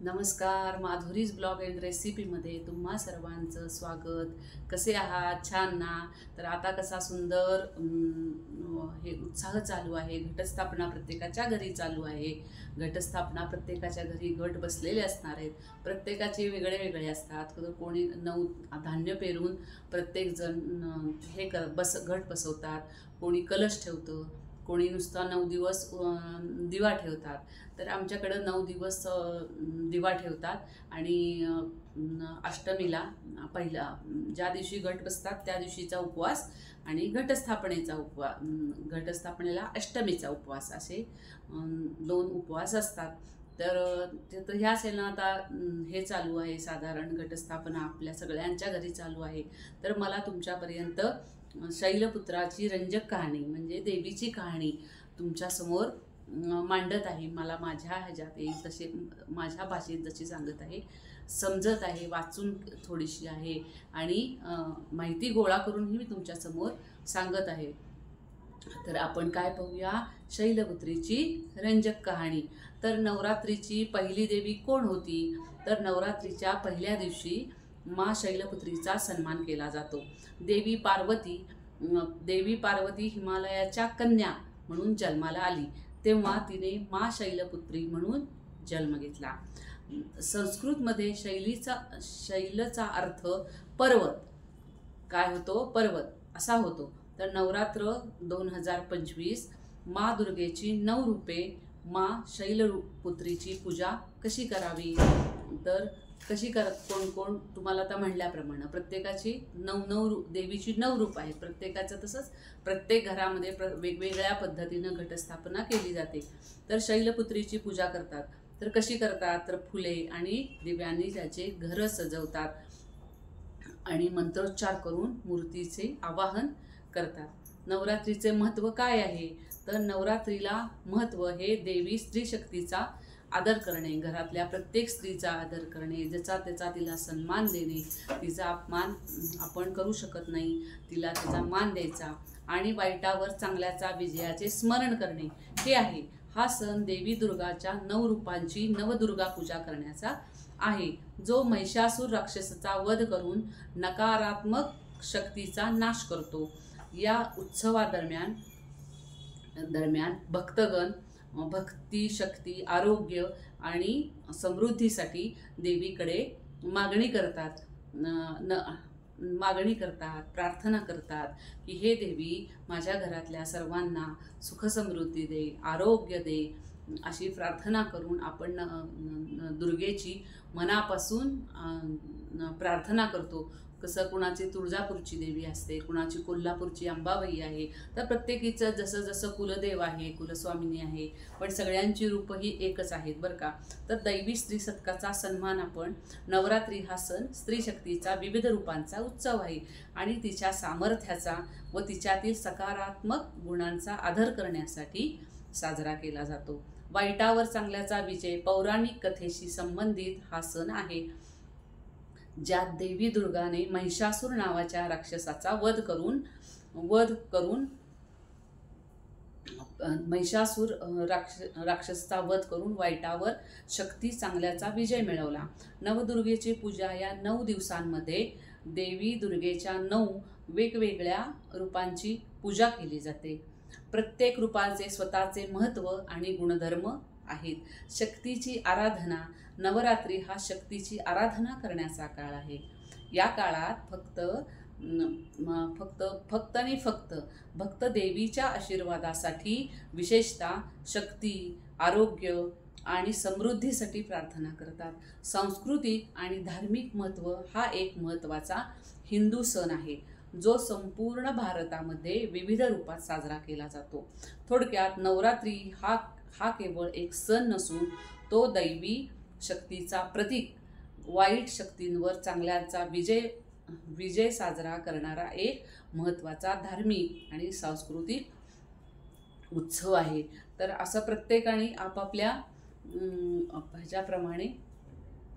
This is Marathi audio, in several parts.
नमस्कार, माधुरीज ब्लॉग अँड रेसिपीमध्ये तुम्हा सर्वांचं स्वागत. कसे आहात? छान ना? तर आता कसा सुंदर हे उत्साह चालू आहे. घटस्थापना प्रत्येकाच्या घरी चालू आहे. घटस्थापना प्रत्येकाच्या घरी घट बसलेले असणार आहेत. प्रत्येकाचे वेगळे वेगळे असतात. कोणी धान्य पेरून प्रत्येकजण घट बसवतात. कोणी कलश ठेवतं, कोणी नुसता 9 दिवस दिवा ठेवतात. तर आमच्याकडं 9 दिवस दिवा ठेवतात आणि अष्टमीला पहिला ज्या दिवशी घट बसतात त्या दिवशीचा उपवास आणि घटस्थापनेला अष्टमीचा उपवास असे 2 उपवास असतात. तर ह्या सेना आता हे चालू आहे. साधारण घटस्थापना आपल्या सगळ्यांच्या घरी चालू आहे. तर मला तुमच्यापर्यंत शैलपुत्राची रंजक कहाणी म्हणजे देवीची कहाणी तुमच्यासमोर मांडत आहे. मला माझ्या ह्याच्यात येईल तसे माझ्या भाषेत जशी सांगत आहे, समजत आहे, वाचून थोडीशी आहे आणि माहिती गोळा करूनही मी तुमच्यासमोर सांगत आहे. तर आपण काय पाहूया, शैलपुत्रीची रंजक कहाणी. तर नवरात्रीची पहिली देवी कोण होती? तर नवरात्रीच्या पहिल्या दिवशी माँ शैलपुत्रीचा सन्मान केला जातो. देवी पार्वती हिमालयाच्या कन्या म्हणून जन्माला आली तेव्हा तिने माँ शैलपुत्री म्हणून जन्म घेतला. संस्कृतमध्ये शैलचा अर्थ पर्वत काय होतो? पर्वत असा होतो. तर नवरात्र 2025 माँ दुर्गेची 9 रूपे माँ शैलपुत्रीची पूजा कशी करावी? तर कोण तुम्हाला आता म्हणल्याप्रमाणे प्रत्येकाची 9 देवीची 9 रूप आहेत. प्रत्येकाचं तसंच प्रत्येक घरामध्ये वेगवेगळ्या पद्धतीनं घटस्थापना केली जाते. तर शैलपुत्रीची पूजा करतात. तर कशी करतात? तर फुले आणि दिव्यांनी त्याचे घर सजवतात आणि मंत्रोच्चार करून मूर्तीचे आवाहन करतात. नवरात्रीचे महत्त्व काय आहे? तर नवरात्रीला महत्त्व हे देवी स्त्री शक्तीचा आदर करणे, घरातल्या प्रत्येक स्त्रीचा आदर करणे, ज्याचा त्याचा तिला सन्मान देणे, तिचा अपमान आपण करू शकत नाही, तिला तिचा मान द्यायचा आणि वाईटावर चांगल्याचा विजयाचे स्मरण करणे हे आहे. हा सण देवी दुर्गाच्या 9 रूपांची नवदुर्गा पूजा करण्याचा आहे, जो महिषासूर राक्षसाचा वध करून नकारात्मक शक्तीचा नाश करतो. या उत्सवादरम्यान भक्तगण भक्ती, शक्ती, आरोग्य आणि समृद्धीसाठी देवीकडे मागणी करतात, प्रार्थना करतात की हे देवी माझ्या घरातल्या सर्वांना सुखसमृद्धी दे, आरोग्य दे, अशी प्रार्थना करून आपण दुर्गेची मनापासून प्रार्थना करतो. कसं कुणाची तुळजापूरची देवी असते, कुणाची कोल्हापूरची अंबाबाई आहे. तर प्रत्येकीचं जसं जसं कुलदेव आहे, कुलस्वामिनी आहे, पण सगळ्यांची रूपही एकच आहेत बरं का. तर दैवी स्त्री सत्काचा सन्मान आपण नवरात्री हा सण स्त्री शक्तीचा विविध रूपांचा उत्सव आहे आणि तिच्या सामर्थ्याचा व तिच्यातील सकारात्मक गुणांचा आदर करण्यासाठी साजरा केला जातो. वाईटावर चांगल्याचा विजय पौराणिक कथेशी संबंधित हा सण आहे, ज्यात देवी दुर्गाने महिषासूर नावाच्या राक्षसाचा वध करून राक्षसाचा वध करून वाईटावर शक्ती चांगल्याचा विजय मिळवला. नवदुर्गेची पूजा या 9 दिवसांमध्ये देवी दुर्गेच्या 9 वेगवेगळ्या रूपांची पूजा केली जाते. प्रत्येक रूपाचे स्वतःचे महत्त्व आणि गुणधर्म आहेत. शक्तीची आराधना. नवरात्री हा शक्तीची आराधना करण्याचा काळ आहे. या काळात फक्त भक्त देवीच्या आशीर्वादासाठी, विशेषतः शक्ती, आरोग्य आणि समृद्धीसाठी प्रार्थना करतात. सांस्कृतिक आणि धार्मिक महत्त्व हा एक महत्त्वाचा हिंदू सण आहे, जो संपूर्ण भारतामध्ये विविध रूपात साजरा केला जातो. थोडक्यात नवरात्री हा केवळ एक सण नसून तो दैवी शक्तीचा प्रतीक, वाईट शक्तींवर चांगल्याचा विजय साजरा करणारा एक महत्त्वाचा धार्मिक आणि सांस्कृतिक उत्सव आहे. तर असं प्रत्येकाने आपापल्या ह्याच्याप्रमाणे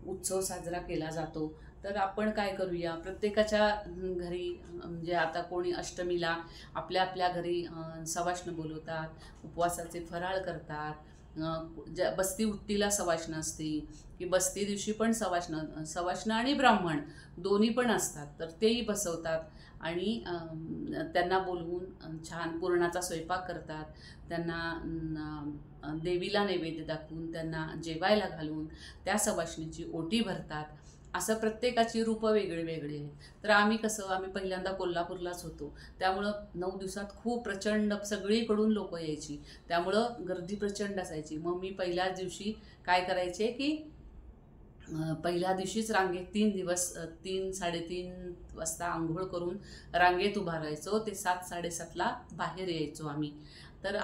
उत्सव साजरा केला जातो. तर आपण काय करूया, प्रत्येकाच्या घरी म्हणजे आता कोणी अष्टमीला आपल्या घरी सवाष्ण बोलवतात, उपवासाचे फराळ करतात, बस्ती उट्टीला सवाष्ण असते की बस्ती दिवशी पण सवाष्ण आणि ब्राह्मण दोन्ही पण असतात, तर तेही बसवतात आणि त्यांना बोलवून छान पुरणाचा स्वयंपाक करतात. त्यांना देवीला नैवेद्य दाखवून त्यांना जेवायला घालून त्या सवाष्णीची ओटी भरतात. असं प्रत्येकाची रूपं वेगळे वेगळे आहेत. तर आम्ही पहिल्यांदा कोल्हापूरलाच होतो, त्यामुळं 9 दिवसात खूप प्रचंड सगळीकडून लोकं यायची, त्यामुळं गर्दी प्रचंड असायची. मग मी पहिल्याच दिवशी काय करायचे की पहिल्या दिवशीच रांगेत 3 दिवस 3-3:30 वाजता आंघोळ करून रांगेत उभा राहायचो, ते 7-7:30ला बाहेर यायचो आम्ही. तर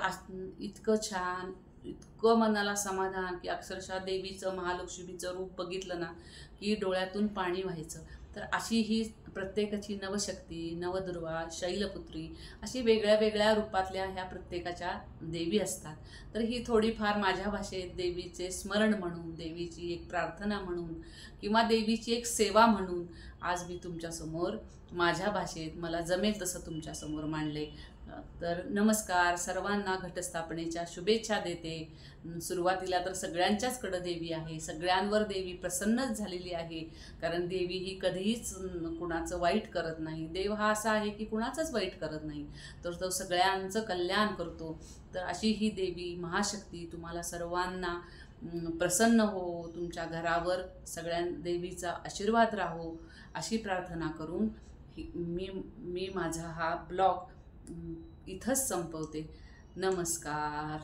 इतकं छान, इतकं मनाला समाधान की अक्षरशः देवीचं महालक्ष्मीचं रूप बघितलं ना की डोळ्यातून पाणी व्हायचं. तर अशी ही प्रत्येकाची नवशक्ती, नवदुर्वा, शैलपुत्री अशी वेगळ्या वेगळ्या रूपातल्या ह्या प्रत्येकाच्या देवी असतात. तर ही थोडीफार माझ्या भाषेत देवीचे स्मरण म्हणून, देवीची एक प्रार्थना म्हणून किंवा देवीची एक सेवा म्हणून आज मी तुमच्यासमोर माझ्या भाषेत मला जमेल तसं तुमच्यासमोर मांडले. तर नमस्कार, सर्वांना घटस्थापनेच्या शुभेच्छा देते. सुरुवातीला तर सगळ्यांच्याचकडं देवी आहे, सगळ्यांवर देवी प्रसन्नच झालेली आहे, कारण देवी ही कधीच कुणाचं वाईट करत नाही. देव हा असा आहे की कुणाचंच वाईट करत नाही, तर तो सगळ्यांचं कल्याण करतो. तर अशी ही देवी महाशक्ती तुम्हाला सर्वांना प्रसन्न हो, तुमच्या घरावर सगळ्या देवीचा आशीर्वाद राहो अशी प्रार्थना करून मी माझा हा ब्लॉग इथंच संपवते. नमस्कार.